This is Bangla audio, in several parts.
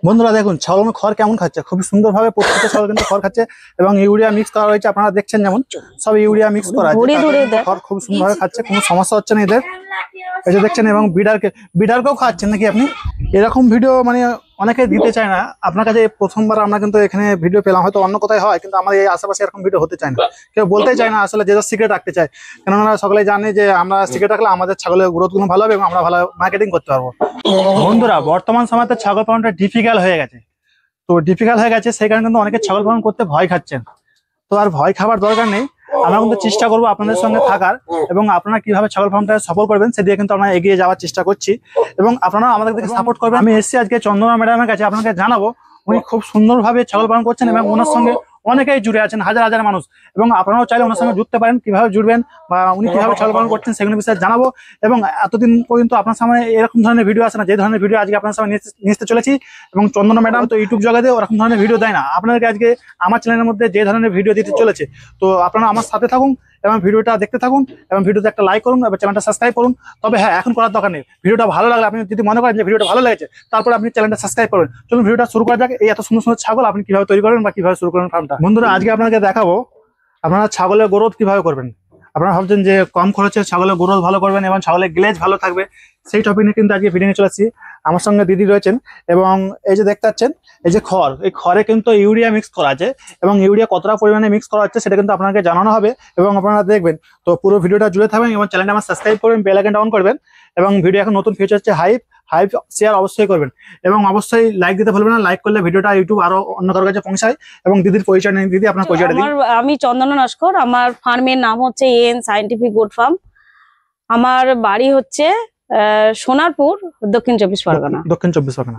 বন্ধুরা দেখুন ছাগল খড় কেমন খাচ্ছে, খুব সুন্দরভাবে প্রত্যেকটা ছাগল কিন্তু খড় খাচ্ছে এবং ইউরিয়া মিক্স করা রয়েছে। আপনারা দেখছেন যেমন সব ইউরিয়া মিক্স করা আছে, খড় খুব সুন্দরভাবে খাচ্ছে, কোনো সমস্যা হচ্ছে না এদের। এই যে দেখছেন এবং বিডারকেও খাওয়াচ্ছেন নাকি আপনি? এরকম ভিডিও মানে অনেকে দিতে চায় না। আপনার কাছে প্রথমবার আমরা কিন্তু এখানে ভিডিও পেলাম, হয়তো অন্য কোথায় হয়, কিন্তু আমার এই আশেপাশে এরকম ভিডিও হতে চায় না, কেউ বলতেই চায় না আসলে, যে সিক্রেট রাখতে চায়। কেননা সকলে জানে যে আমরা সিক্রেট রাখলে আমাদের ছাগলের গ্রোথ গুলো ভালো হবে এবং আমরা ভালো মার্কেটিং করতে পারবো। বন্ধুরা বর্তমান সময়তে ছাগল পালনটা ডিফিকাল্ট হয়ে গেছে, তো ডিফিকাল্ট হয়ে গেছে সেই কারণে কিন্তু অনেকে ছাগল পালন করতে ভয় খাচ্ছেন। তো আর ভয় খাবার দরকার নেই, আমরা কিন্তু চেষ্টা করবো আপনাদের সঙ্গে থাকার এবং আপনারা কিভাবে ছাগল ফার্মটা সফল করবেন সেদিকে কিন্তু আমরা এগিয়ে যাওয়ার চেষ্টা করছি এবং আপনারা আমাদের দিকে সাপোর্ট করবেন। আমি এসেছি আজকে চন্দনা ম্যাডামের কাছে, আপনাকে জানাবো উনি খুব সুন্দরভাবে ছাগল পালন করছেন এবং ওনার সঙ্গে অনেকেই জুড়ে আছেন, হাজার হাজার মানুষ, এবং আপনারাও চাইলে ওনার সঙ্গে জুড়তে পারেন। কিভাবে জুড়বেন বা উনি কিভাবে ছাগল পালন করছেন সেগুলো বিষয়ে জানাবো। এবং এতদিন পর্যন্ত আপনার সামনে এরকম ধরনের ভিডিও আসে না, যে ধরনের ভিডিও আজকে আপনার সামনে নিয়ে আসতে চলেছি। এবং চন্দনা ম্যাডাম তো ইউটিউব জগতে ওরকম ধরনের ভিডিও দেয় না, আপনাদেরকে আজকে আমার চ্যানেলের মধ্যে যে ধরনের ভিডিও দিতে চলেছে। তো আপনারা আমার সাথে থাকুন এবং ভিডিওটা দেখতে থাকুন এবং ভিডিওতে একটা লাইক করুন এবং চ্যানেলটা সাবস্ক্রাইব করুন। তবে হ্যাঁ, এখন করার দরকার নেই, ভিডিওটা ভালো লাগলে আপনি যদি মনে করেন যে ভিডিওটা ভালো লেগেছে তারপর আপনি চ্যানেলটা সাবস্ক্রাইব করবেন। চলুন ভিডিওটা শুরু করা যাক। এই এত সুন্দর সুন্দর ছাগল আপনি কিভাবে তৈরি করবেন বা কিভাবে শুরু করবেন ফার্মটা। বন্ধুরা আজকে আপনাকে দেখাবো আপনারা ছাগলের গ্রোথ কিভাবে করবেন। আপনারা ভাবছেন যে কম খরচে ছাগলের গ্রোথ ভালো করবেন এবং ছাগলের গ্লেজ ভালো থাকবে, সেই টপিক নিয়ে কিন্তু আজকে ভিডিও নিয়ে চলে আসছি। আমার সঙ্গে দিদি রয়েছেন এবং এই যে দেখতে পাচ্ছেন এই যে খড়, এই খড়ে কিন্তু ইউরিয়া মিক্স করা আছে এবং ইউরিয়া কতটা পরিমাণে মিক্স করা হচ্ছে সেটা কিন্তু আপনাকে জানানো হবে এবং আপনারা দেখবেন। তো পুরো ভিডিওটা জুড়ে থাকবেন এবং চ্যানেলটা আমার সাবস্ক্রাইব করবেন, বেল আইকনটা অন করবেন এবং ভিডিও এখন নতুন ফিচার হচ্ছে হাইপ শেয়ার অবশ্যই করবেন এবং অবশ্যই লাইক দিতে ভুলবেন না। লাইক করলে ভিডিওটা ইউটিউব আরো অন্য কারোর কাছে পৌঁছায়। এবং দিদির পরিচয় নেই, দিদি আপনার পরিচয়টা দিন। আমি চন্দনা নস্কর, আমার ফার্মের নাম হচ্ছে এন সায়েন্টিফিক গোট ফার্ম। আমার বাড়ি হচ্ছে সোনারপুর, দক্ষিণ চব্বিশ পরগনা। দক্ষিণ চব্বিশ পরগনা।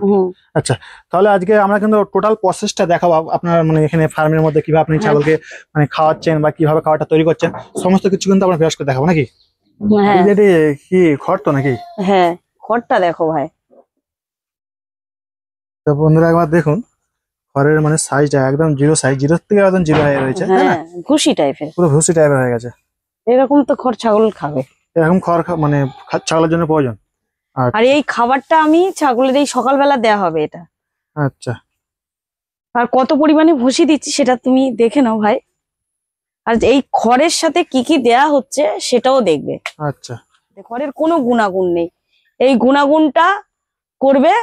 আচ্ছা, তাহলে আজকে আমরা কিন্তু টোটাল প্রসেসটা দেখাবো আপনার, মানে এখানে ফার্মের মধ্যে কিভাবে আপনি ছাগলকে মানে খাওয়াচ্ছেন বা কিভাবে খাওয়াটা তৈরি করছেন সমস্ত কিছু কিন্তু আমরা ভিডিও করে দেখাবো নাকি? কি খড় তো নাকি? হ্যাঁ, খড়টা দেখো ভাই। তো বন্ধুরা একবার দেখুন খড়ের মানে সাইজটা একদম জিরো সাইজ, জিরো থেকে একদম জিরো হয়ে রয়েছে, তাই না? ভুসি টাইপের, পুরো ভুসি টাইপের হয়ে গেছে। এরকম তো খড় ছাগল খাবে, এরকম খড় মানে ছাগলের জন্য প্রয়োজন। আর এই খাবারটা আমি ছাগলের এই সকালবেলা দেয়া হবে এটা। আচ্ছা, আর কত পরিমাণে ভুসি দিচ্ছি সেটা তুমি দেখে নাও ভাই, আর এই খড়ের সাথে কি কি দেয়া হচ্ছে সেটাও দেখবে। আচ্ছা, খড়ের কোনো গুণাগুণ নেই, এই গুণাগুণটা করবে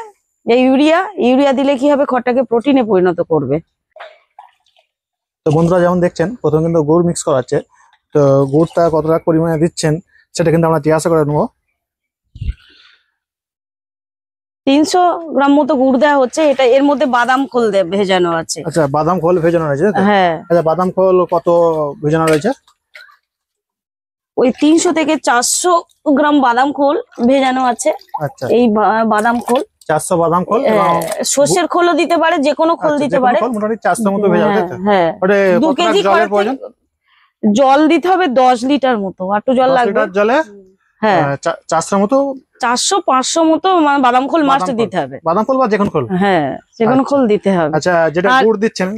এই ইউরিয়া দিলে কি হবে, খড়টাকে প্রোটিনে পরিণত করবে। তো বন্ধুরা যেমন দেখছেন প্রথমে কিন্তু গুড় মিক্স করা আছে, তো গুড়টা কতটা পরিমাণে দিচ্ছেন সেটা কিন্তু আমরা জিজ্ঞাসা করে নেবো। 300 গ্রাম মতো গুড় দেওয়া হচ্ছে, এটা এর মধ্যে বাদাম খোল ভেজানো আছে। আচ্ছা, বাদাম খোল ভেজানো রয়েছে? হ্যাঁ। আচ্ছা, বাদাম খোল কত ভেজানো রয়েছে? ওই 300 থেকে 400 গ্রাম বাদাম খোল ভেজানো আছে। আচ্ছা, এই বাদাম খোল 400 বাদাম খোল, সর্ষের খোলও দিতে পারে, যে কোনো খোল দিতে পারে। মোটামুটি 400 মতো ভেজানো আছে। হ্যাঁ, 2 কেজি জলের প্রয়োজন? জল দিতে হবে 10 লিটার মতো, একটু জল লাগবে। 10 লিটার জলে হ্যাঁ 400 মতো, 400-500 মতো মানে বাদাম খোল মাস্ট দিতে হবে। বাদাম খোল বা যে কোনো খোল? হ্যাঁ, যে কোনো খোল দিতে হবে। আচ্ছা, যেটা গুড় দিচ্ছেন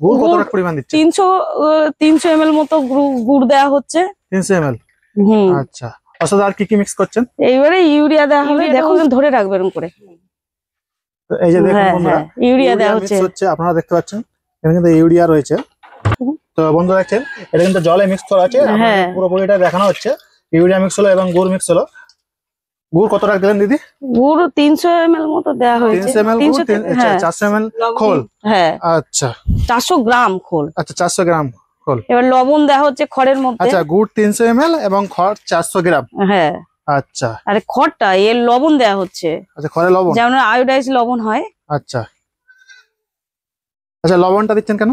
গুড় কতটা পরিমাণ দিচ্ছেন? 300 ml মতো গুড় দেওয়া হচ্ছে। 300 ml। আচ্ছা, অসাদ আর কি কি মিক্স করছেন? এইবারে ইউরিয়া দেওয়া হবে, দেখো ধরে রাখবে এরকম করে। এই যে দেখুন বন্ধুরা ইউরিয়া দেওয়া হচ্ছে, আপনারা দেখতে পাচ্ছেন এখানে কিন্তু ইউরিয়া রয়েছে। তো বন্ধুরা দেখছেন এটা কিন্তু জলে মিক্স করা আছে, পুরোপুরি এটা দেখানো হচ্ছে। ইউরিয়া মিক্স হলো এবং গুড় মিক্স হলো। গুড় কত টাকা দিলেন দিদি? গুড় 300 ml মতো দেওয়া হয়েছে। 300 ml গুড়, 400 ml খোল। হ্যাঁ, আচ্ছা, 400 গ্রাম খোল। আচ্ছা, 400 গ্রাম খোল। এবার লবণ দেওয়া হচ্ছে খড়ের মধ্যে। আচ্ছা, গুড় 300 ml এবং খড় 400 গ্রাম। হ্যাঁ, আচ্ছা, আরে খড়টা এর লবণ দেওয়া হচ্ছে। আচ্ছা, খড়ে লবণ, যেমন আয়োডাইজ লবণ হয়। আচ্ছা আচ্ছা, লবণটা দিচ্ছেন কেন?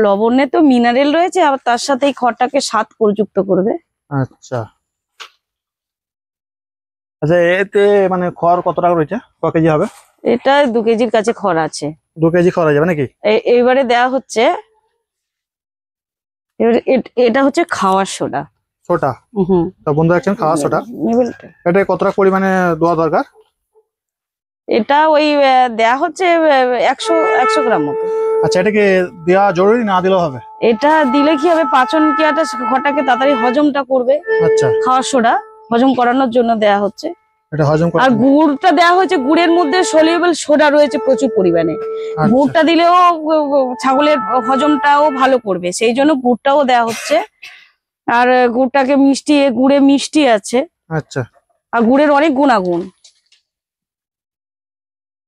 লবণে তো মিনারেল রয়েছে, আবার তার সাথে এই খড়টাকে স্বাদ যুক্ত করবে। আচ্ছা আচ্ছা, এতে মানে খড় কত টাকা রয়েছে, ক কেজি হবে? এটা 2 কেজির কাছে খড় আছে। 2 কেজি খড় হয়ে যাবে নাকি? এইবারে দেওয়া হচ্ছে, এটা হচ্ছে খাওয়ার সোডা। সোডা? তো বন্ধু দেখছেন খাওয়ার সোডা, এটা কতটা পরিমাণে দেওয়া দরকার? এটা ওই দেয়া হচ্ছে 100 গ্রাম মতো। আচ্ছা, এটাকে দেওয়া জরুরি না দিলেও হবে? এটা দিলে কি হবে, পাচন ক্রিয়াটা খড়টাকে তাড়াতাড়ি হজমটা করবে। আচ্ছা, খাওয়ার সোডা হজম করানোর জন্য দেয়া হচ্ছে। এটা হজম করে। আর গুড়টা দেওয়া হয়েছে, গুড়ের মধ্যে সলিউবল সোডা রয়েছে প্রচুর পরিমাণে। গুড়টা দিলেও ছাগলের হজমটাও ভালো করবে, সেই জন্য গুড়টাও দেওয়া হচ্ছে। আর গুড়টাকে গুড়ে মিষ্টি আছে। আচ্ছা। আর গুড়ের অনেক গুণাগুণ।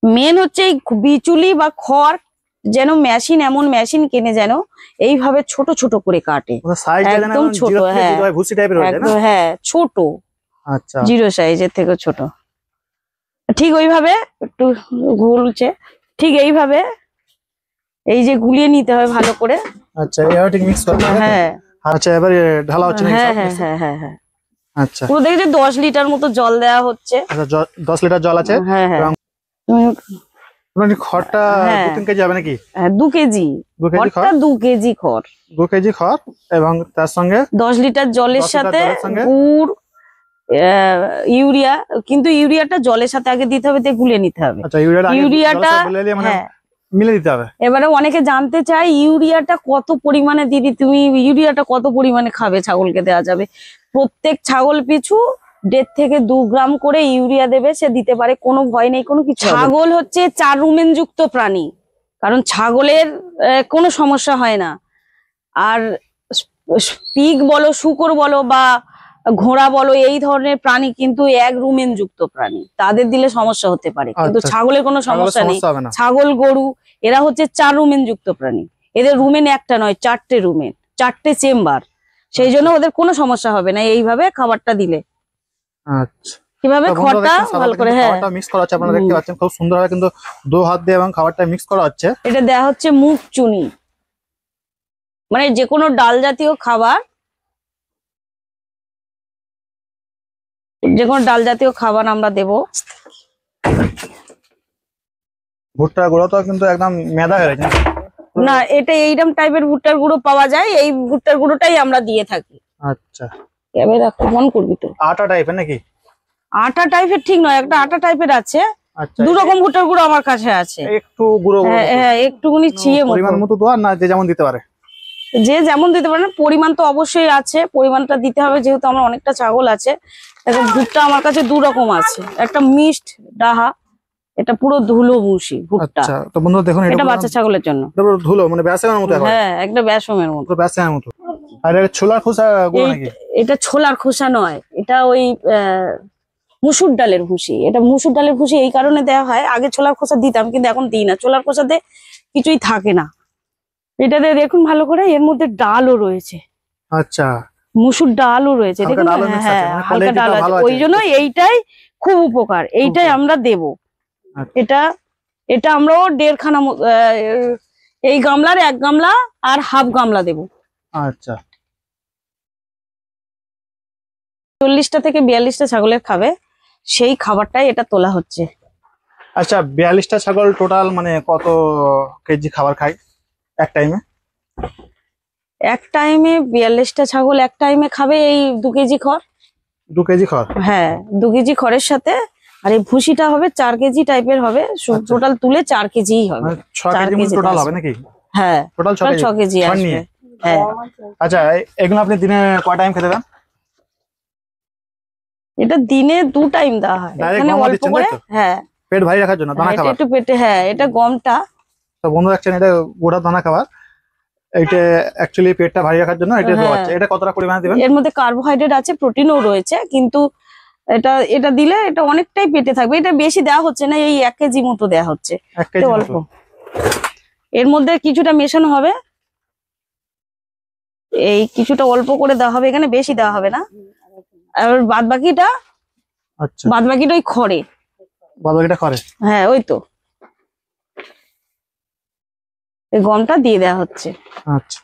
মেন হচ্ছে এই বিচুলি বা খড়, যেন মেশিন, এমন মেশিন কিনে যেন এইভাবে ছোট ছোট করে কাটে, একদম ছোট। হ্যাঁ ভুসি টাইপের হয়ে যায় না? হ্যাঁ ছোট। আচ্ছা, জিরো সাইজের থেকে ছোট। ঠিক ওইভাবে একটু ঘুরছে, ঠিক এইভাবে এই যে গুলিয়ে নিতে হবে ভালো করে। আচ্ছা, এবার ঠিক মিক্স করতে হবে। হ্যাঁ আচ্ছা, এবারে ঢালা হচ্ছে নাকি হ্যাঁ সব? হ্যাঁ হ্যাঁ হ্যাঁ হ্যাঁ। আচ্ছা, পুরো দেখে 10 লিটার মতো জল দেওয়া হচ্ছে। আচ্ছা 10 লিটার জল আছে। হ্যাঁ হ্যাঁ। মানে খড়টা 2-3 কেজি হবে নাকি? হ্যাঁ 2 কেজি। 2 কেজি খড়। 2 কেজি খড়। 2 কেজি খড় এবং তার সঙ্গে 10 লিটার জলের সাথে গুড়, ইউরিয়া, কিন্তু ইউরিয়াটা জলের সাথে আগে দিতে হবে, দিয়ে গুলিয়ে নিতে হবে। আচ্ছা, ইউরিয়াটা মানে মিলে দিতে হবে। এবারে অনেকে জানতে চায় ইউরিয়াটা কত পরিমাণে দিদি, তুমি ইউরিয়াটা কত পরিমাণে খাবে, ছাগলকে দেওয়া যাবে? প্রত্যেক ছাগল পিছু 1.5 থেকে 2 গ্রাম করে ইউরিয়া দেবে, সে দিতে পারে, কোনো ভয় নেই কোনো কিছু। ছাগল হচ্ছে 4 রুমেন যুক্ত প্রাণী, কারণ ছাগলের কোনো সমস্যা হয় না। আর পিগ বলো, শূকর বলো বা ঘোড়া বলো, এই ধরনের প্রাণী কিন্তু 1 রুমেন যুক্ত প্রাণী, তাদের দিলে সমস্যা হতে পারে, কিন্তু ছাগলের কোনো সমস্যা নেই। ছাগল, গরু এরা হচ্ছে 4 রুমেন যুক্ত প্রাণী, এদের রুমেন একটা নয় 4টে রুমেন, 4টে চেম্বার, সেই জন্য ওদের কোনো সমস্যা হবে না এইভাবে খাবারটা দিলে। আচ্ছা, কিভাবে খড়টা ভালো করে, হ্যাঁ খাবারটা মিক্স করা হচ্ছে, আপনারা দেখতে পাচ্ছেন খুব সুন্দরভাবে কিন্তু 2 হাত দিয়ে এবং খাবারটা মিক্স করা হচ্ছে। এটা দেয়া হচ্ছে মুখ চুনি, মানে যে কোনো ডাল জাতীয় খাবার, যে কোনো ডাল জাতীয় খাবার আমরা দেব। ভুট্টার গুঁড়ো তো কিন্তু একদম মেদা হয়ে গেছে না, এটা এইরকম টাইপের ভুট্টার গুঁড়ো পাওয়া যায়, এই ভুট্টার গুঁড়োটাই আমরা দিয়ে থাকি। আচ্ছা, ক্যামেরা মন করবি তো। আটা টাইপের নাকি? আটা টাইপের ঠিক নয়, একটা আটা টাইপের আছে। আচ্ছা, 2 রকম ভুট্টার গুঁড়ো আমার কাছে আছে। একটু গুঁড়ো হ্যাঁ একটুখানি ছিয়ে পরিমাণ মতো দেওয়া, না যে যেমন দিতে পারে? যে যেমন দিতে পারে, পরিমাণ তো অবশ্যই আছে, পরিমাণটা দিতে হবে, যেহেতু আমার অনেকটা ছাগল আছে। এখন ভুট্টা আমার কাছে 2 রকম আছে, একটা মিক্সড ডাহা, এটা পুরো ধুলো ভুসি ভুট্টা। আচ্ছা, তো বন্ধুরা দেখুন, এটা বাচ্চা ছাগলের জন্য। পুরো ধুলো, মানে ব্যাসনের মতো। হ্যাঁ একটা বেসমের মতো, পুরো ব্যাসনের মতো। আর এটা ছোলার খোসা গুঁড়ো নাকি? এটা ছোলার খোসা নয়, এটা ওই মুসুর ডালের ভুসি। এটা মুসুর ডালের ভুসি এই কারণে দেওয়া হয়, আগে ছোলার খোসা দিতাম কিন্তু এখন দিই না, ছোলার খোসাতে কিছুই থাকে না। এটাতে দেখুন ভালো করে, এর মধ্যে ডালও রয়েছে। আচ্ছা, মুসুর ডালও রয়েছে, দেখুন হ্যাঁ হালকা ডাল আছে, ওই জন্য এইটাই খুব উপকার, এইটাই আমরা দেব। এটা আমরাও 1.5 খানা, এই গামলার 1 গামলা আর হাফ গামলা দেব। আচ্ছা, 40টা থেকে 42টা ছাগলের খাবে, সেই খাবারটাই এটা তোলা হচ্ছে। আচ্ছা, 42টা ছাগল টোটাল মানে কত কেজি খাবার খায় এক টাইমে? এক টাইমে 42টা ছাগল এক টাইমে খাবে এই 2 কেজি খড়। 2 কেজি খড়? হ্যাঁ 2 কেজি খড়ের সাথে, আর এই ভুসিটা হবে 4 কেজি টাইপের হবে, টোটাল তুলে 4 কেজিই হবে। 6 কেজি টোটাল হবে নাকি? হ্যাঁ টোটাল 6 কেজি আসবে। হ্যাঁ। আচ্ছা, এগুলো আপনি দিনে কয় টাইম খেতে দেন? এটা দিনে 2 টাইম দেওয়া হয়, এখানে অল্প করে। হ্যাঁ, পেট ভারী রাখার জন্য দানা খাবার একটু পেটে। হ্যাঁ, এটা গমটা তো বন্ধু দেখছেন, এটা গোটা দানা খাবার, এটা অ্যাকচুয়ালি পেটটা ভারী রাখার জন্য এটা দেওয়া হচ্ছে। এটা কতটা পরিমাণে দিবেন? এর মধ্যে কার্বোহাইড্রেট আছে, প্রোটিনও রয়েছে, কিন্তু এটা দিলে এটা অনেকটাই পেটে থাকবে। এটা বেশি দেওয়া হচ্ছে না, এই 1 কেজি মতো দেওয়া হচ্ছে, অল্প। এর মধ্যে কিছুটা মেশানো হবে, এই কিছুটা অল্প করে দেওয়া হবে, এখানে বেশি দেওয়া হবে না। আর বাদ বাকিটা, আচ্ছা বাদ বাকিটা ওই খড়ে, বাদ বাকিটা খড়ে। হ্যাঁ ওই তো এই গমটা দিয়ে দেওয়া হচ্ছে। আচ্ছা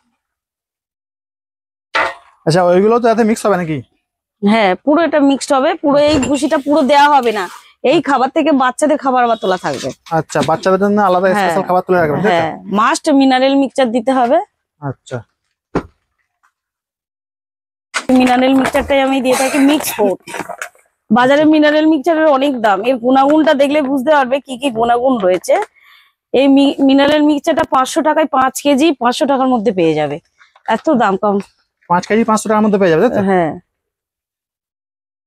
আচ্ছা, ওইগুলো তো এতে মিক্স হবে নাকি? হ্যাঁ পুরো এটা মিক্সড হবে, পুরো এই ভুসিটা পুরো দেওয়া হবে না, এই খাবার থেকে বাচ্চাদের খাবার আবার তোলা থাকবে। আচ্ছা, বাচ্চাদের জন্য আলাদা স্পেশাল খাবার তুলে রাখবেন? হ্যাঁ, মাস্ট মিনারেল মিক্সচার দিতে হবে। আচ্ছা, মিনারেল মিক্সচারটাই আমি দিয়ে থাকি মিক্স ফুড। বাজারে মিনারেল মিক্সচারের অনেক দাম, এর গুণাগুণটা দেখলে বুঝতে পারবে কি কি গুণাগুণ রয়েছে। এই মিনারেল মিক্সচারটা 500 টাকায় 5 কেজি 500 টাকার মধ্যে পেয়ে যাবে, এত দাম কম। 5 কেজি 500 টাকার মধ্যে পেয়ে যাবে? হ্যাঁ।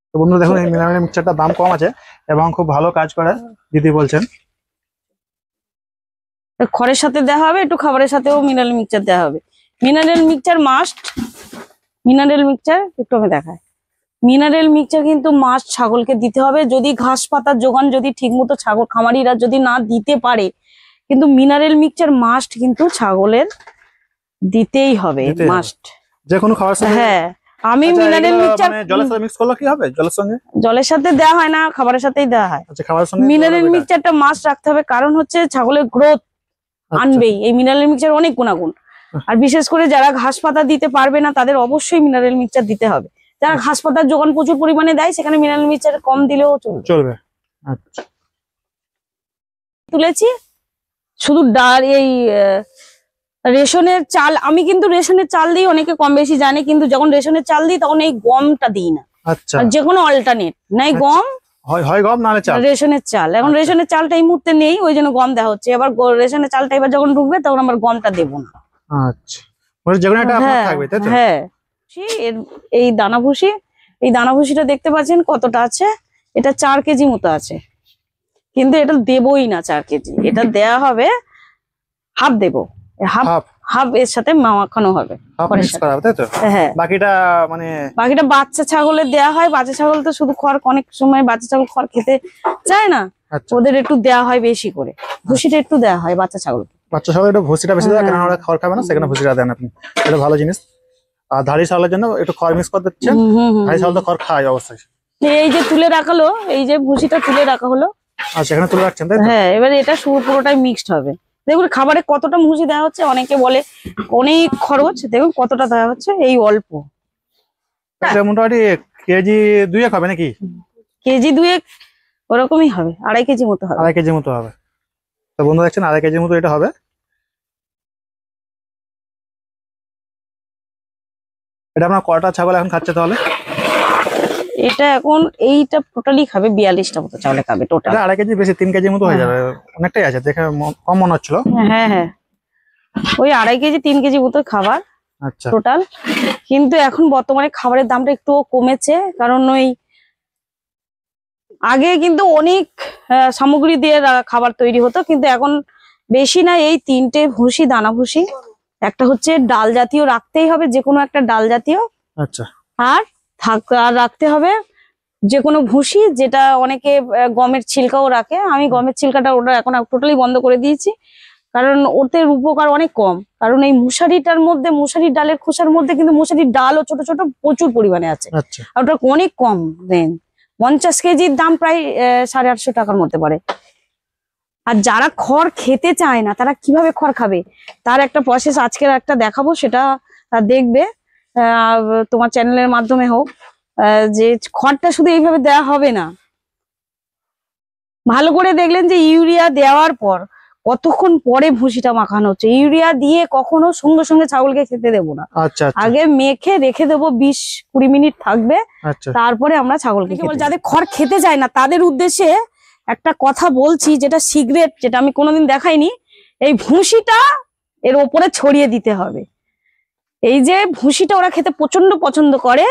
তো বন্ধুরা দেখুন এই মিনারেল মিক্সচারটার দাম কম আছে এবং খুব ভালো কাজ করে দিদি বলছেন। খড়ের সাথে দেওয়া হবে, একটু খাবারের সাথেও মিনারেল মিক্সচার দেওয়া হবে। Mineral mixture must, mineral mixture একটু আমি দেখাই। মিনারেল মিক্সচার কিন্তু মাস্ট ছাগলকে দিতে হবে। যদি ঘাস পাতার যোগান যদি ঠিক মতো ছাগল খামারিরা যদি না দিতে পারে, কিন্তু মিনারেল মিক্সচার মাস্ট কিন্তু ছাগলের দিতেই হবে, মাস্ট যে কোনো খাবার সাথে। হ্যাঁ, আমি মিনারেল মিক্সচার জলের সাথে মিক্স করলে কি হবে? জলের সঙ্গে, জলের সাথে দেওয়া হয় না, খাবারের সাথেই দেওয়া হয়। আচ্ছা, খাবারের সঙ্গে মিনারেল মিক্সচারটা মাস্ট রাখতে হবে, কারণ হচ্ছে ছাগলের গ্রোথ আনবেই এই মিনারেল মিক্সচার অনেক গুণাগুণ। আর বিশেষ করে যারা ঘাস পাতা দিতে পারবে না তাদের অবশ্যই মিনারেল মিক্সচার দিতে হবে। যারা ঘাস পাতার যোগান প্রচুর পরিমাণে দেয় সেখানে মিনারেল মিক্সচার কম দিলেও চলবে। আচ্ছা, তুলেছি শুধু ডাল, এই রেশনের চাল। আমি কিন্তু রেশনের চাল দিই, অনেকে কম বেশি জানে, কিন্তু যখন রেশনের চাল দিই তখন এই গমটা দিই না। আচ্ছা, যে কোনো অল্টারনেট নাই, গম হয় গম নালে চাল, রেশনের চাল। এখন রেশনের চালটা এই মুহূর্তে নেই, ওই জন্য গম দেওয়া হচ্ছে। এবার রেশনের চালটা এবার যখন ঢুকবে তখন আমার গমটা দেবো না। আচ্ছা, মানে যেকোনো একটা আপনার থাকবে, তাই তো? হ্যাঁ, এই দানা ভুসি, এই দানা ভুসিটা দেখতে পাচ্ছেন কতটা আছে? এটা 4 কেজি মতো আছে, কিন্তু এটা দেবই না 4 কেজি। এটা দেয়া হবে হাফ, দেবো হাফ এর সাথে মাখানো হবে, তাই তো? হ্যাঁ, বাকিটা বাচ্চা ছাগলের দেয়া হয়। বাচ্চা ছাগল তো শুধু খড়, অনেক সময় বাচ্চা ছাগল খড় খেতে চায় না, ওদের একটু দেয়া হয় বেশি করে, ভুসিটা একটু দেয়া হয় বাচ্চা ছাগল। বাচ্চা ছাগল একটু ভুসিটা বেশি দেয়, কারণ ওরা খড় খাবে না, সেখানে ভুসিটা দেন আপনি, এটা ভালো জিনিস। আর ধাড়ি ছাগলের জন্য একটু খড় মিক্স করে দিচ্ছেন। ধাড়ি ছাগল তো খড় খায় অবশ্যই। এই যে তুলে রাখা হলো, এই যে ভুসিটা তুলে রাখা হলো, আচ্ছা, এখানে তুলে রাখছেন, তাই তো? হ্যাঁ, এবার এটা পুরোটাই মিক্সড হবে। দেখুন খাবারে কতটা ভুসি দেওয়া হচ্ছে, অনেকে বলে অনেক খরচ, দেখুন কতটা দেওয়া হচ্ছে, এই অল্প। এটা মোটামুটি কেজি 2 হবে নাকি? কেজি 2 ওরকমই হবে, 2.5 কেজি মতো হবে। 2.5 কেজি মতো হবে। তো বন্ধু দেখছেন 2.5 কেজির মতো এটা হবে। এটা আপনার কয়টা ছাগল এখন খাচ্ছে তাহলে? এটা এখন এইটা টোটালি খাবে 42টা মতো চাউলে খাবে টোটাল। 2.5 কেজি বেশি, 3 কেজির মতো হয়ে যাবে, অনেকটাই আছে, দেখে কম মনে হচ্ছিল। হ্যাঁ হ্যাঁ, ওই 2.5 কেজি 3 কেজি মতো খাবার আচ্ছা টোটাল। কিন্তু এখন বর্তমানে খাবারের দামটা একটু কমেছে, কারণ ওই আগে কিন্তু অনেক সামগ্রী দিয়ে খাবার তৈরি হতো, কিন্তু এখন বেশি না, এই 3টে ভুসি, দানা ভুসি, একটা হচ্ছে ডাল জাতীয় রাখতেই হবে, যে কোনো একটা ডাল জাতীয়। আচ্ছা, আর রাখতে হবে যে কোনো ভুসি, যেটা অনেকে গমের ছিলকাও রাখে। আমি গমের ছিলকাটা ওটা এখন টোটালি বন্ধ করে দিয়েছি, কারণ ওতে উপকার অনেক কম। কারণ এই মশারিটার মধ্যে, মশারির ডালের খোসার মধ্যে কিন্তু মশারির ডালও ছোট ছোট প্রচুর পরিমাণে আছে। আচ্ছা, আর ওটা অনেক কম দেন, 50 কেজির দাম প্রায় 850 টাকার মধ্যে পড়ে। আর যারা খড় খেতে চায় না তারা কিভাবে খড় খাবে, তার একটা প্রসেস আজকের একটা দেখাবো, সেটা দেখবে তোমার চ্যানেলের মাধ্যমে হোক। যে খড়টা শুধু এইভাবে দেওয়া হবে না, ভালো করে দেখলেন যে ইউরিয়া দেওয়ার পর কতক্ষণ পরে ভুসিটা মাখানো হচ্ছে। ইউরিয়া দিয়ে কখনো সঙ্গে সঙ্গে ছাগলকে খেতে দেবো না, আচ্ছা, আগে মেখে রেখে দেবো, 20-20 মিনিট থাকবে, তারপরে আমরা ছাগলকে খেতে দেব। যাদের খড় খেতে চায় না তাদের উদ্দেশ্যে একটা কথা বলছি, যেটা সিক্রেট, যেটা আমি কোনোদিন দেখাইনি। এই ভুসিটা এর ওপরে ছড়িয়ে দিতে হবে। এই যে ভুসিটা ওরা খেতে প্রচন্ড পছন্দ করে,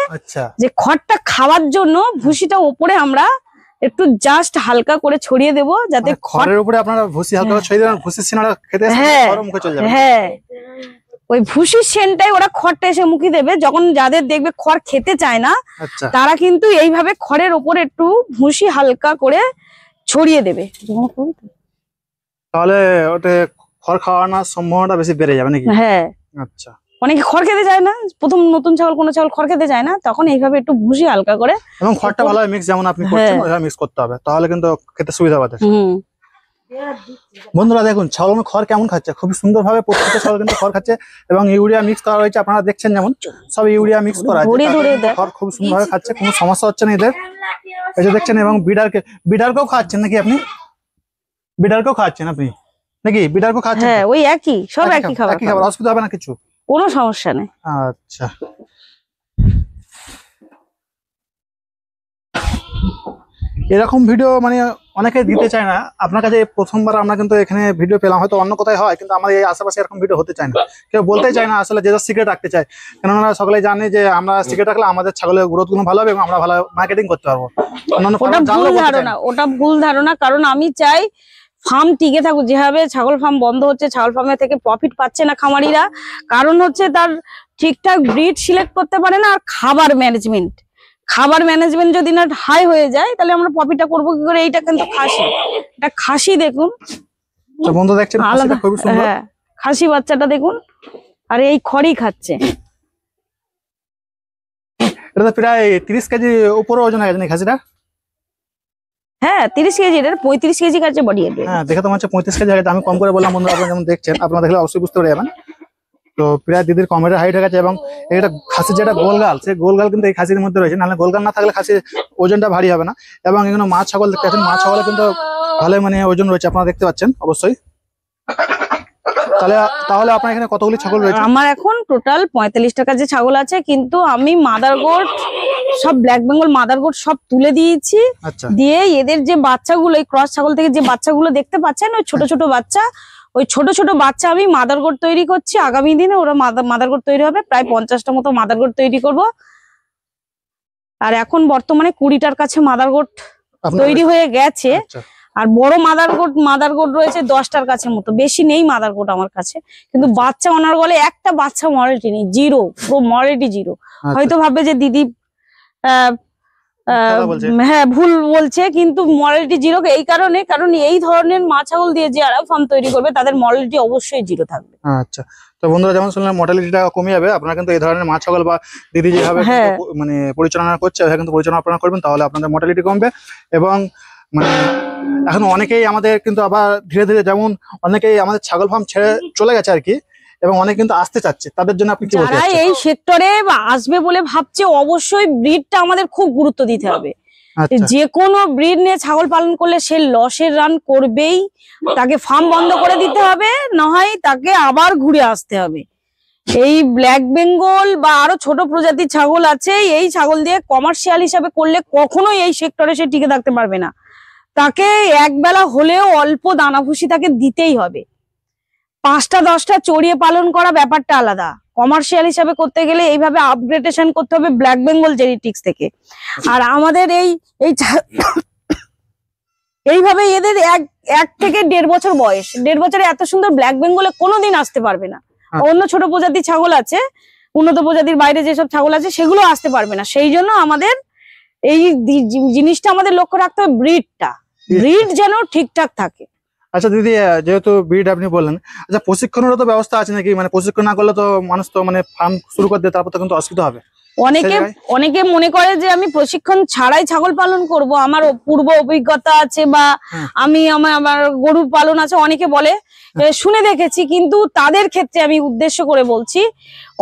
যে খড়টা খাওয়ার জন্য ভুসিটা ওপরে আমরা একটু জাস্ট হালকা করে ছড়িয়ে দেব, যাতে খড়ের উপরে আপনারা ভুসি হালকা করে ছড়িয়ে দেন, ভুসির সিনাটা খেতে মুখে চলে যাবে। হ্যাঁ, ওই ভুসির সেনটাই ওরা খড়টা এসে মুখে দেবে। যখন যাদের দেখবে খড় খেতে চায় না, তারা কিন্তু এইভাবে খড়ের উপরে একটু ভুসি হালকা করে ছড়িয়ে দেবে, তাহলে ওতে খড় খাওয়ানোর সম্ভাবনাটা বেশি বেড়ে যাবে নাকি? হ্যাঁ, আচ্ছা। অনেকে খড় খেতে চায় না, প্রথম নতুন ছাগল, কোনো ছাগল খড় খেতে চায় না, তখন এইভাবে একটু ভুসি হালকা করে, এবং খড়টা ভালোভাবে মিক্স, যেমন আপনি করছেন ওইভাবে মিক্স করতে হবে, তাহলে কিন্তু খেতে সুবিধা পাবে। বন্ধুরা দেখুন ছাগল খড় কেমন খাচ্ছে, খুব সুন্দর ভাবে প্রত্যেকটা ছাগল কিন্তু খড় খাচ্ছে, এবং ইউরিয়া মিক্স করা হয়েছে, আপনারা দেখছেন যেমন সব ইউরিয়া মিক্স করা আছে, খড় খুব সুন্দর ভাবে খাচ্ছে, কোনো সমস্যা হচ্ছে না এদের। এই যে দেখছেন, এবং বিডারকেও খাচ্ছেন নাকি আপনি? বিডারকেও খাচ্ছেন আপনি নাকি? বিডারকেও খাচ্ছেন? হ্যাঁ, ওই একই, সব একই খাবার, অসুবিধা হবে না কিছু? কোনো সমস্যা নেই। আচ্ছা, এরকম ভিডিও মানে অনেকে দিতে চায় না। আপনার কাছে প্রথমবার আমরা কিন্তু এখানে ভিডিও পেলাম, হয়তো অন্য কোথায় হয়, কিন্তু আমাদের এই আশেপাশে এরকম ভিডিও হতে চায় না, কেউ বলতেই চায় না আসলে, যে সিক্রেট রাখতে চায়। কেননা সকলেই জানে যে আমরা সিক্রেট রাখলে আমাদের ছাগলের গ্রোথ গুলো ভালো হবে এবং আমরা ভালো মার্কেটিং করতে পারবো। ওটা ভুল ধারণা, কারণ আমি চাই ফার্ম টিকে থাকুক। যেভাবে ছাগল ফার্ম বন্ধ হচ্ছে, ছাগল ফার্মে থেকে প্রফিট পাচ্ছে না খামারিরা, কারণ হচ্ছে তার ঠিকঠাক ব্রিড সিলেক্ট করতে পারে না। আর খাবার ম্যানেজমেন্ট যদি না হাই হয়ে যায়, তাহলে আমরা প্রফিটটা করবো কি করে? এইটা কিন্তু এটা খাসি দেখুন, বন্ধু দেখছেন আলাদা, খুবই সুন্দর। হ্যাঁ, খাসি বাচ্চাটা দেখুন, আর এই খড়ই খাচ্ছে। এটা তো প্রায় 30 কেজি উপরে ওজন হয়ে গেছে খাসিটা। হ্যাঁ 30 কেজি, এটা 35 কেজি খাচ্ছে বডি। হ্যাঁ দেখে তো মনে হচ্ছে 35 কেজি। আমি কম করে বললাম বন্ধুরা, আপনারা যেমন দেখছেন, আপনারা দেখলে অবশ্যই বুঝতে পেরে যাবেন। তো প্রায় দিদির কমের হাইট হয়ে গেছে, এবং এটা খাসির যেটা গোলগাল, সেই গোলগাল কিন্তু এই খাসির মধ্যে রয়েছে, নাহলে গোলগাল না থাকলে খাসির ওজনটা ভারী হবে না। এবং এখানে মা ছাগল দেখতে পাচ্ছেন, মা ছাগলে কিন্তু ভালোই মানে ওজন রয়েছে, আপনারা দেখতে পাচ্ছেন অবশ্যই। তাহলে আপনার এখানে কতগুলি ছাগল রয়েছে? আমার এখন টোটাল 45টা কাছে ছাগল আছে, কিন্তু আমি মাদার গোট সব ব্ল্যাক বেঙ্গল মাদার গোট সব তুলে দিয়েছি। আচ্ছা। দিয়ে এদের যে বাচ্চাগুলো, এই ক্রস ছাগল থেকে যে বাচ্চাগুলো দেখতে পাচ্ছেন, ওই ছোট ছোট বাচ্চা, ওই ছোট ছোট বাচ্চা আমি মাদার গোট তৈরি করছি। আগামী দিনে ওরা মাদার গোট তৈরি হবে, প্রায় 50টা মতো মাদার গোট তৈরি করব। আর এখন বর্তমানে 20টার কাছে মাদার গোট তৈরি হয়ে গেছে। আর বড় মাদার গোট রয়েছে 10টার কাছে মতো, বেশি নেই মাদার গোট আমার কাছে। কিন্তু বাচ্চা ওনার বলে একটা বাচ্চা মডেলিটি নেই, জিরো, পুরো মডেলিটি জিরো। হয়তো ভাববে যে দিদি হ্যাঁ ভুল বলছে, কিন্তু মডেলিটি জিরো এই কারণে, কারণ এই ধরনের মা ছাগল দিয়ে যারা ফার্ম তৈরি করবে তাদের মডেলিটি অবশ্যই জিরো থাকবে। আচ্ছা, তো বন্ধুরা যেমন শুনলেন মর্টালিটিটা কমে যাবে। আপনারা কিন্তু এই ধরনের মাছ ছাগল বা দিদি যেভাবে মানে পরিচালনা করছে, কিন্তু পরিচালনা আপনারা করবেন, তাহলে আপনাদের মর্টালিটি কমবে। এবং মানে এখন অনেকেই আমাদের কিন্তু আবার ধীরে ধীরে, যেমন অনেকেই আমাদের ছাগল ফার্ম ছেড়ে চলে গেছে আর কি, এবং অনেক কিন্তু আসতে চাচ্ছে, তাদের জন্য আপনি কি বলতে চাচ্ছেন? যারা এই সেক্টরে আসবে বলে ভাবছে, অবশ্যই ব্রিডটা আমাদের খুব গুরুত্ব দিতে হবে। যে কোনো ব্রিড নিয়ে ছাগল পালন করলে সে লসের রান করবেই, তাকে ফার্ম বন্ধ করে দিতে হবে, না হয় তাকে আবার ঘুরে আসতে হবে। এই ব্ল্যাক বেঙ্গল বা আরো ছোট প্রজাতির ছাগল আছে, এই ছাগল দিয়ে কমার্শিয়াল হিসাবে করলে কখনোই এই সেক্টরে সে টিকে থাকতে পারবে না। তাকে একবেলা হলেও অল্প দানা ভুসি তাকে দিতেই হবে। 5টা 10টা চড়িয়ে পালন করা ব্যাপারটা আলাদা। কমার্শিয়াল হিসাবে করতে গেলে এইভাবে আপগ্রেডেশন করতে হবে ব্ল্যাক বেঙ্গল জেনেটিক্স থেকে। আর আমাদের এইভাবে এদের 1 থেকে 1.5 বছর বয়স, 1.5 বছরে এত সুন্দর ব্ল্যাক বেঙ্গলে কোনোদিন আসতে পারবে না। অন্য ছোট প্রজাতির ছাগল আছে, উন্নত প্রজাতির বাইরে যেসব ছাগল আছে, সেগুলো আসতে পারবে না। সেই জন্য আমাদের এই জিনিসটা আমাদের লক্ষ্য রাখতে হবে, ব্রিড যেন ঠিকঠাক থাকে। আচ্ছা দিদি, যেহেতু ব্রিড আপনি বললেন, আচ্ছা প্রশিক্ষণেরও তো ব্যবস্থা আছে নাকি? মানে প্রশিক্ষণ না করলে তো মানুষ তো মানে ফার্ম শুরু করতে তারপর তো কিন্তু অসুবিধা হবে। অনেকে মনে করে যে আমি প্রশিক্ষণ ছাড়াই ছাগল পালন করব, আমার পূর্ব অভিজ্ঞতা আছে বা আমি আমার গরু পালন আছে, অনেকে বলে, শুনে দেখেছি। কিন্তু তাদের ক্ষেত্রে আমি উদ্দেশ্য করে বলছি,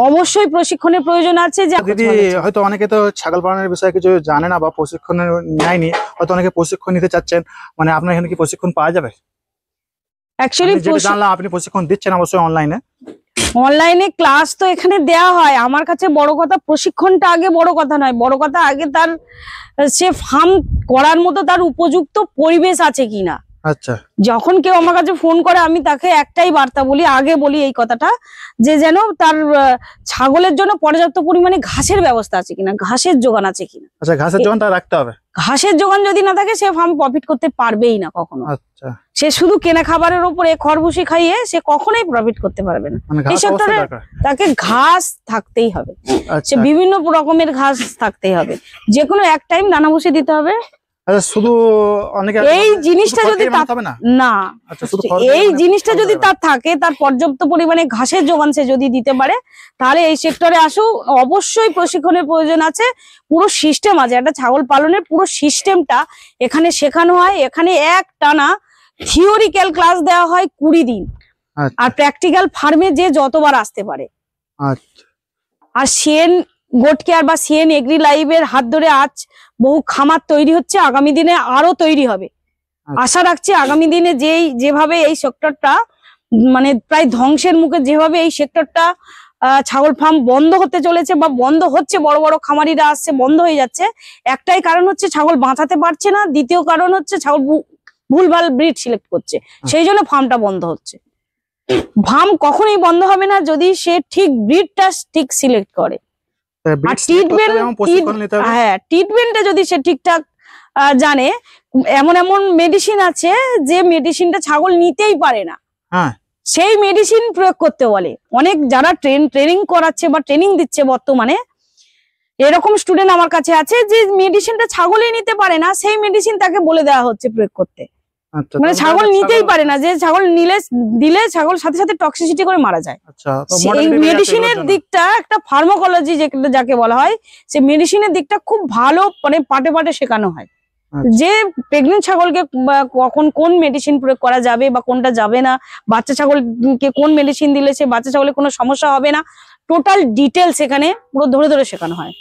অবশ্যই প্রশিক্ষণের প্রয়োজন আছে। যে দিদি হয়তো অনেকে তো ছাগল পালনের বিষয়ে কিছু জানে না বা প্রশিক্ষণ নেয়নি, হয়তো অনেকে প্রশিক্ষণ নিতে চাচ্ছেন, মানে আপনার এখানে কি প্রশিক্ষণ পাওয়া যাবে? অ্যাকচুয়ালি জানলাম আপনি প্রশিক্ষণ দিচ্ছেন অবশ্যই অনলাইনে ক্লাস তো এখানে দেওয়া হয়। আমার কাছে বড় কথা প্রশিক্ষণটা আগে বড় কথা নয়, বড় কথা আগে তার সে ফার্ম করার মতো তার উপযুক্ত পরিবেশ আছে কিনা। আচ্ছা, যখন কেউ আমার কাছে ফোন করে আমি তাকে একটাই বার্তা বলি, আগে বলি এই কথাটা, যে যেন তার ছাগলের জন্য পর্যাপ্ত পরিমাণে ঘাসের ব্যবস্থা আছে কিনা, ঘাসের যোগান আছে কিনা। আচ্ছা, ঘাসের যোগানটা রাখতে হবে। ঘাসের যোগান যদি না থাকে সে ফার্ম প্রফিট করতে পারবেই না কখনো। আচ্ছা, সে শুধু কেনা খাবারের উপরে খড়ভুসি খাইয়ে সে কখনোই প্রফিট করতে পারবে না। এই সেক্টরে তাকে ঘাস থাকতেই হবে, সে বিভিন্ন রকমের ঘাস থাকতেই হবে, যে কোনো এক টাইম দানা ভুসি দিতে হবে। আচ্ছা, শুধু অনেকে এই জিনিসটা যদি না, এই জিনিসটা যদি তার থাকে, তার পর্যাপ্ত পরিমাণে ঘাসের যোগান সে যদি দিতে পারে, তাহলে এই সেক্টরে আসুক। অবশ্যই প্রশিক্ষণের প্রয়োজন আছে, পুরো সিস্টেম আছে, একটা ছাগল পালনের পুরো সিস্টেমটা এখানে শেখানো হয়। এখানে এক টানা থিওরিক্যাল ক্লাস দেওয়া হয় 20 দিন, আর প্র্যাকটিক্যাল ফার্মে যে যতবার আসতে পারে। আর সিএন গোট কেয়ার বা সিএন এগ্রি লাইভের হাত ধরে আজ বহু খামার তৈরি হচ্ছে, আগামী দিনে আরো তৈরি হবে। আশা রাখছি আগামী দিনে যেভাবে এই সেক্টরটা মানে প্রায় ধ্বংসের মুখে, যেভাবে এই সেক্টরটা ছাগল ফার্ম বন্ধ হতে চলেছে বা বন্ধ হচ্ছে, বড় বড় খামারিরা আসছে, বন্ধ হয়ে যাচ্ছে, একটাই কারণ হচ্ছে ছাগল বাঁচাতে পারছে না, দ্বিতীয় কারণ হচ্ছে ছাগল ভুলভাল ব্রিড সিলেক্ট করছে, সেই জন্য ফার্মটা বন্ধ হচ্ছে। ফার্ম কখনোই বন্ধ হবে না যদি সে ঠিক ব্রিডটা ঠিক সিলেক্ট করে। আর ট্রিটমেন্টটা যদি সে ঠিকঠাক জানে, এমন এমন মেডিসিন আছে যে মেডিসিনটা ছাগল নিতেই পারে না, সেই মেডিসিন প্রয়োগ করতে বলে। অনেক যারা ট্রেনিং করাচ্ছে বা ট্রেনিং দিচ্ছে বর্তমানে, এরকম স্টুডেন্ট আমার কাছে আছে যে মেডিসিনটা ছাগলই নিতে পারে না, সেই মেডিসিন তাকে বলে দেওয়া হচ্ছে প্রয়োগ করতে। মানে ছাগল নিতেই পারে না, যে ছাগল দিলে ছাগল সাথে সাথে টক্সিসিটি করে মারা যায়। এই মেডিসিনের দিকটা একটা ফার্মাকোলজি যাকে বলা হয়, সেই মেডিসিনের দিকটা খুব ভালো মানে পাটে পাটে শেখানো হয়, যে প্রেগনেন্ট ছাগলকে কখন কোন মেডিসিন প্রয়োগ করা যাবে বা কোনটা যাবে না, বাচ্চা ছাগলকে কোন মেডিসিন দিলে সে বাচ্চা ছাগলের কোনো সমস্যা হবে না, টোটাল ডিটেলস এখানে পুরো ধরে ধরে শেখানো হয়।